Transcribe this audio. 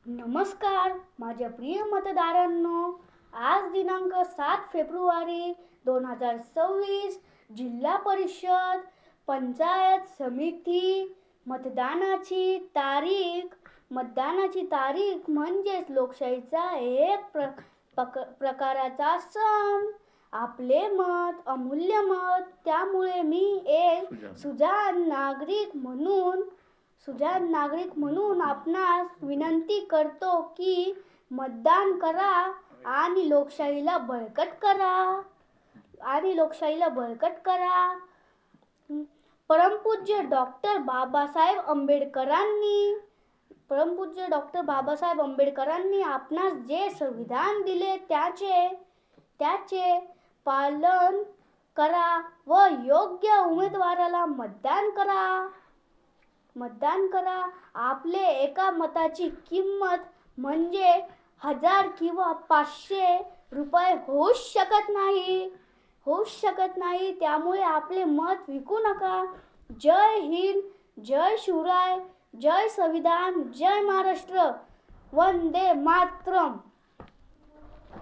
नमस्कार माझ्या प्रिय मतदारांनो, आज दिनांक 7 फेब्रुवारी 2026 जिल्हा परिषद पंचायत समिती मतदानाची तारीख म्हणजेच लोकशाहीचा एक प्रकाराचा सण. आपले मत अमूल्य मत, त्यामुळे मी एक सुजाण नागरिक म्हणून आपणास विनंती करतो की मतदान करा आणि लोकशाहीला बळकट करा. परमपूज्य डॉक्टर बाबासाहेब आंबेडकरांनी आपणास जे संविधान दिले त्याचे पालन करा व योग्य उमेदवाराला मतदान करा. आपले एका मताची किंमत म्हणजे 1000 किंवा 500 रुपये होऊच शकत नाही. त्यामुळे आपले मत विकू नका. जय हिंद, जय शिवराय, जय संविधान, जय महाराष्ट्र, वंदे मातरम.